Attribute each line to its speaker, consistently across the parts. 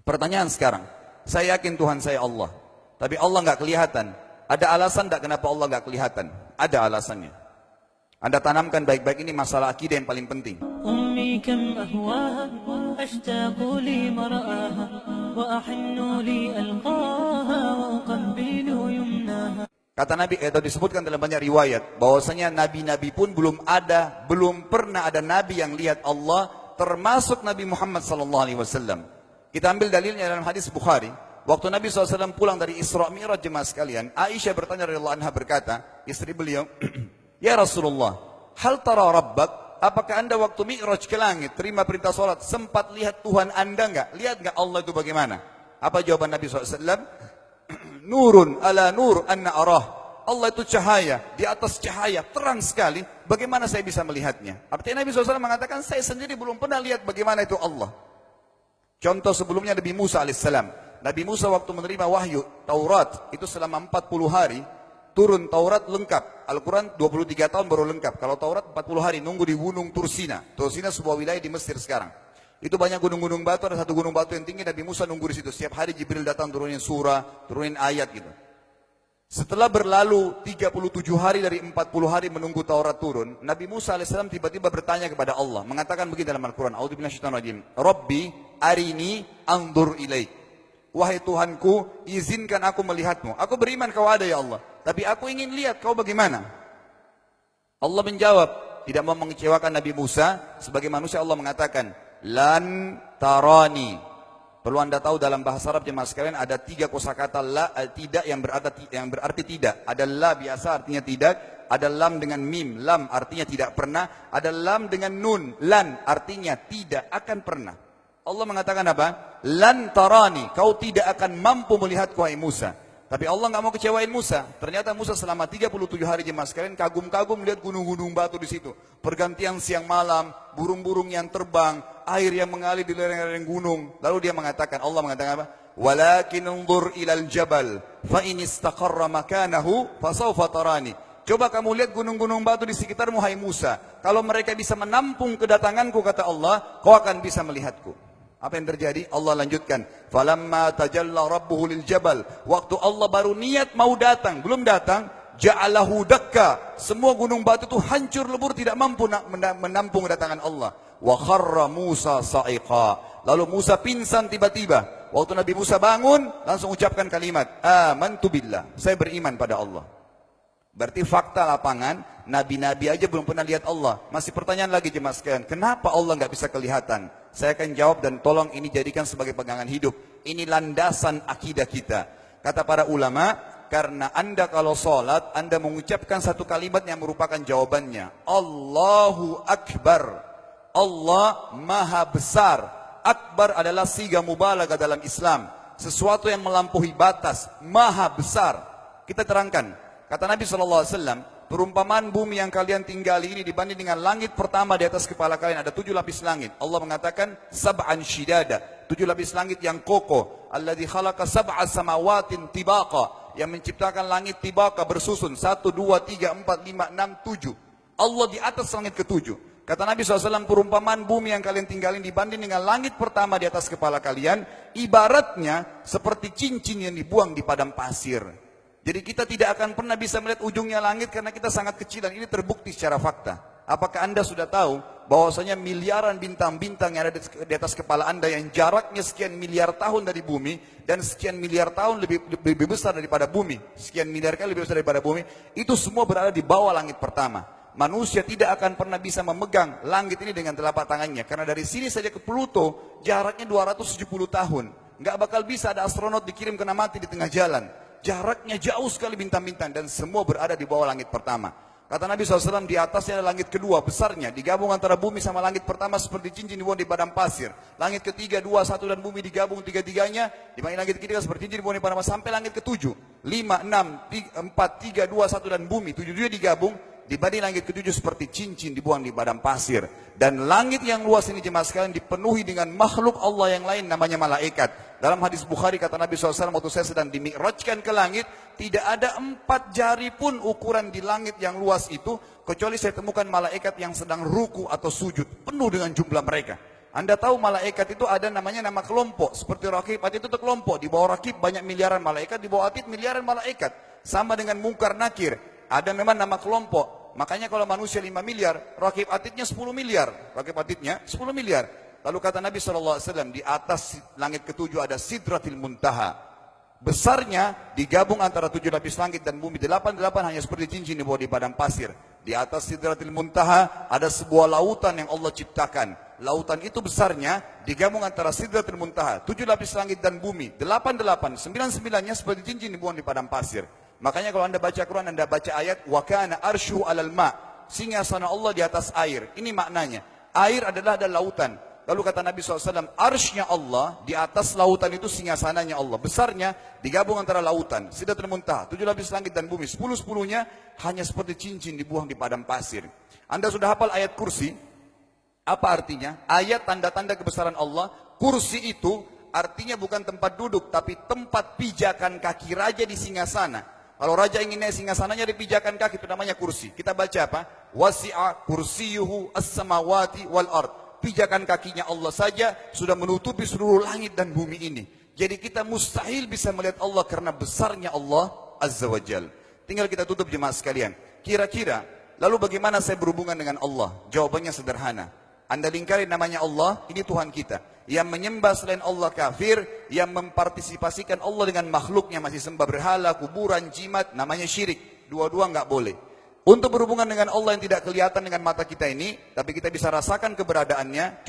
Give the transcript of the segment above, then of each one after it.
Speaker 1: Pertanyaan sekarang, saya yakin Tuhan saya Allah, tapi Allah nggak kelihatan. Ada alasan tak kenapa Allah nggak kelihatan? Ada alasannya. Anda tanamkan baik-baik, ini masalah akidah yang paling penting.
Speaker 2: أمي كم أهواها أشتاق لمرآها وأحن لألقاها وأقبل يمناها.
Speaker 1: Kata Nabi, atau disebutkan dalam banyak riwayat, bahwasanya nabi-nabi pun belum pernah ada nabi yang lihat Allah, termasuk Nabi Muhammad SAW. Kita ambil dalilnya dalam hadis Bukhari. Waktu Nabi SAW pulang dari Isra Mi'raj, jemaah sekalian, Aisyah bertanya radhiyallahu anha, berkata, istri beliau, ya Rasulullah, hal tara rabbak? Apakah anda waktu Mi'raj ke langit, terima perintah sholat, sempat lihat Tuhan anda enggak? Lihat enggak Allah itu bagaimana? Apa jawaban Nabi SAW? Nurun ala nur anna arah. Allah itu cahaya, di atas cahaya, terang sekali. Bagaimana saya bisa melihatnya? Artinya Nabi SAW mengatakan, saya sendiri belum pernah lihat bagaimana itu Allah. Contoh sebelumnya Nabi Musa alaihissalam. Nabi Musa waktu menerima wahyu Taurat, itu selama 40 hari, turun Taurat lengkap. Al-Quran 23 tahun baru lengkap. Kalau Taurat 40 hari, nunggu di gunung Tursina. Tursina sebuah wilayah di Mesir sekarang. Itu banyak gunung-gunung batu, ada satu gunung batu yang tinggi, Nabi Musa nunggu di situ. Setiap hari Jibril datang turunin surah, turunin ayat gitu. Setelah berlalu 37 hari dari 40 hari menunggu Taurat turun, Nabi Musa alaihissalam tiba-tiba bertanya kepada Allah, mengatakan begini dalam Al-Quran, A'udzubillahiminasyaitonirrajim, Rabbi arini anzur ilaik. Wahai Tuhanku, izinkan aku melihatmu. Aku beriman kau ada ya Allah, tapi aku ingin lihat kau bagaimana. Allah menjawab, tidak mau mengecewakan Nabi Musa, sebagai manusia Allah mengatakan, lan tarani. Perlu anda tahu dalam bahasa Arab jemaah sekalian ada 3 kosakata la, tidak yang berarti tidak. Ada la biasa artinya tidak, ada lam dengan mim, lam artinya tidak pernah, ada lam dengan nun, lan artinya tidak akan pernah. Allah mengatakan apa? Lan tarani, kau tidak akan mampu melihatku wahai Musa. Tapi Allah nggak mau kecewain Musa. Ternyata Musa selama 37 hari jemaah sekalian kagum-kagum melihat gunung-gunung batu di situ. Pergantian siang malam, burung-burung yang terbang, air yang mengalir di lereng-lereng gunung. Lalu dia mengatakan, Allah mengatakan apa? Walakin unzur ilal jabal, fa in istaqarra makanahu fasawfa tarani. Coba kamu lihat gunung-gunung batu di sekitarmu hai Musa. Kalau mereka bisa menampung kedatanganku, kata Allah, kau akan bisa melihatku. Apa yang terjadi? Allah lanjutkan. Falamma tajalla rabbuhu lil jabal. Waktu Allah baru niat mau datang, belum datang, ja'alahu dakka. Semua gunung batu itu hancur lebur, tidak mampu menampung kedatangan Allah. Wa kharra Musa sa'iqa. Lalu Musa pingsan tiba-tiba. Waktu Nabi Musa bangun, langsung ucapkan kalimat, amantu billah. Saya beriman pada Allah. Berarti fakta lapangan, nabi-nabi aja belum pernah lihat Allah. Masih pertanyaan lagi jemaah sekalian, kenapa Allah nggak bisa kelihatan? Saya akan jawab dan tolong ini jadikan sebagai pegangan hidup. Ini landasan akidah kita. Kata para ulama, karena anda kalau sholat, anda mengucapkan satu kalimat yang merupakan jawabannya. Allahu Akbar. Allah Maha Besar. Akbar adalah siga mubalaghah dalam Islam. Sesuatu yang melampaui batas, Maha Besar. Kita terangkan. Kata Nabi SAW, perumpamaan bumi yang kalian tinggali ini dibanding dengan langit pertama di atas kepala kalian, ada 7 lapis langit. Allah mengatakan, sab'an shidada, 7 lapis langit yang kokoh. Alladzi khalaqa sab'a samawatin tibaqa, yang menciptakan langit tibaqa bersusun, 1, 2, 3, 4, 5, 6, 7. Allah di atas langit ke-7. Kata Nabi SAW, perumpamaan bumi yang kalian tinggalin dibanding dengan langit pertama di atas kepala kalian, ibaratnya seperti cincin yang dibuang di padang pasir. Jadi kita tidak akan pernah bisa melihat ujungnya langit karena kita sangat kecil, dan ini terbukti secara fakta. Apakah anda sudah tahu bahwasanya miliaran bintang-bintang yang ada di atas kepala anda yang jaraknya sekian miliar tahun dari bumi dan sekian miliar tahun lebih besar daripada bumi, sekian miliar kali lebih besar daripada bumi, itu semua berada di bawah langit pertama. Manusia tidak akan pernah bisa memegang langit ini dengan telapak tangannya, karena dari sini saja ke Pluto jaraknya 270 tahun. Nggak bakal bisa ada astronot dikirim kena mati di tengah jalan. Jaraknya jauh sekali bintang-bintang, dan semua berada di bawah langit pertama. Kata Nabi SAW, di atasnya ada langit kedua besarnya, digabung antara bumi sama langit pertama seperti cincin dibuang di padang pasir. Langit ketiga, 2, 1 dan bumi digabung tiga-tiganya, dibanding langit ketiga seperti cincin dibuang di padang pasir, sampai langit ke-7. 5, 6, 4, 3, 2, 1 dan bumi, 7 digabung, dibanding langit ke-7 seperti cincin dibuang di padang pasir. Dan langit yang luas ini jemaah sekalian dipenuhi dengan makhluk Allah yang lain namanya malaikat. Dalam hadis Bukhari kata Nabi SAW, waktu saya sedang dimi'rajkan ke langit, tidak ada 4 jari pun ukuran di langit yang luas itu, kecuali saya temukan malaikat yang sedang ruku atau sujud, penuh dengan jumlah mereka. Anda tahu malaikat itu ada namanya nama kelompok. Seperti Raqib, Atid itu kelompok. Di bawah Raqib banyak miliaran malaikat, di bawah Atid miliaran malaikat. Sama dengan Munkar Nakir. Ada memang nama kelompok. Makanya kalau manusia 5 miliar, Raqib Atidnya 10 miliar. Raqib Atidnya 10 miliar. Lalu kata Nabi SAW, di atas langit ketujuh ada Sidratil Muntaha. Besarnya digabung antara 7 lapis langit dan bumi. 8 hanya seperti cincin di bawah di padang pasir. Di atas Sidratil Muntaha ada sebuah lautan yang Allah ciptakan. Lautan itu besarnya digabung antara Sidratil Muntaha, 7 lapis langit dan bumi. 8, 9-9-nya seperti cincin dibuang di padang pasir. Makanya kalau Anda baca Quran, Anda baca ayat wa kana arsyu 'alal ma'. Singgasana Allah di atas air. Ini maknanya. Air adalah ada lautan. Lalu kata Nabi SAW, arsy-nya Allah, di atas lautan itu singgasananya Allah. Besarnya digabung antara lautan, Sidratul Muntaha, 7 lapis langit dan bumi. 10-10-nya hanya seperti cincin dibuang di padang pasir. Anda sudah hafal ayat kursi? Apa artinya? Ayat tanda-tanda kebesaran Allah. Kursi itu artinya bukan tempat duduk, tapi tempat pijakan kaki raja di singgasana. Kalau raja ingin naik singgasananya dipijakan kaki, itu namanya kursi. Kita baca apa? Wasi'a kursiyuhu as-samawati wal ard. Pijakan kakinya Allah saja sudah menutupi seluruh langit dan bumi ini. Jadi kita mustahil bisa melihat Allah karena besarnya Allah Azza wa Jal. Tinggal kita tutup jemaah sekalian. Kira-kira, lalu bagaimana saya berhubungan dengan Allah? Jawabannya sederhana. Anda lingkari namanya Allah, ini Tuhan kita. Yang menyembah selain Allah kafir, yang mempartisipasikan Allah dengan makhluknya, masih sembah berhala, kuburan, jimat, namanya syirik. Dua-dua nggak boleh. Untuk berhubungan dengan Allah yang tidak kelihatan dengan mata kita ini, tapi kita bisa rasakan keberadaannya,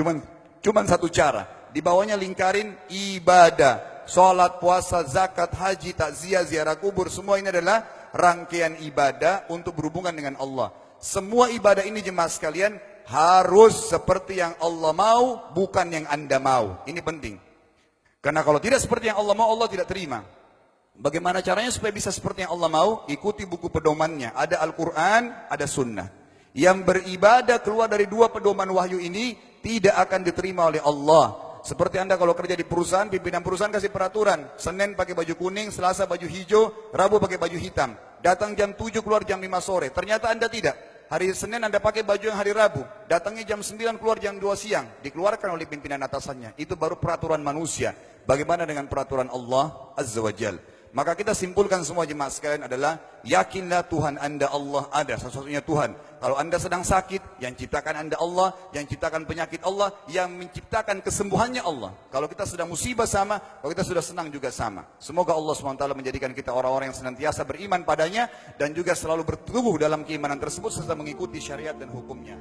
Speaker 1: cuman satu cara. Di bawahnya lingkarin ibadah. Salat, puasa, zakat, haji, takziah, ziarah kubur, semua ini adalah rangkaian ibadah untuk berhubungan dengan Allah. Semua ibadah ini jemaah sekalian harus seperti yang Allah mau, bukan yang Anda mau. Ini penting. Karena kalau tidak seperti yang Allah mau, Allah tidak terima. Bagaimana caranya supaya bisa seperti yang Allah mau? Ikuti buku pedomannya. Ada Al-Quran, ada Sunnah. Yang beribadah keluar dari 2 pedoman wahyu ini tidak akan diterima oleh Allah. Seperti Anda kalau kerja di perusahaan, pimpinan perusahaan kasih peraturan. Senin pakai baju kuning, Selasa baju hijau, Rabu pakai baju hitam. Datang jam 7, keluar jam 5 sore. Ternyata Anda tidak. Hari Senin Anda pakai baju yang hari Rabu. Datangnya jam 9, keluar jam 2 siang. Dikeluarkan oleh pimpinan atasannya. Itu baru peraturan manusia. Bagaimana dengan peraturan Allah Azza wa Jal? Maka kita simpulkan semua jemaah sekalian adalah yakinlah Tuhan Anda Allah ada, satu-satunya Tuhan. Kalau Anda sedang sakit, yang ciptakan Anda Allah, yang ciptakan penyakit Allah, yang menciptakan kesembuhannya Allah. Kalau kita sedang musibah sama, kalau kita sudah senang juga sama. Semoga Allah SWT menjadikan kita orang-orang yang senantiasa beriman padanya dan juga selalu bertumbuh dalam keimanan tersebut serta mengikuti syariat dan hukumnya.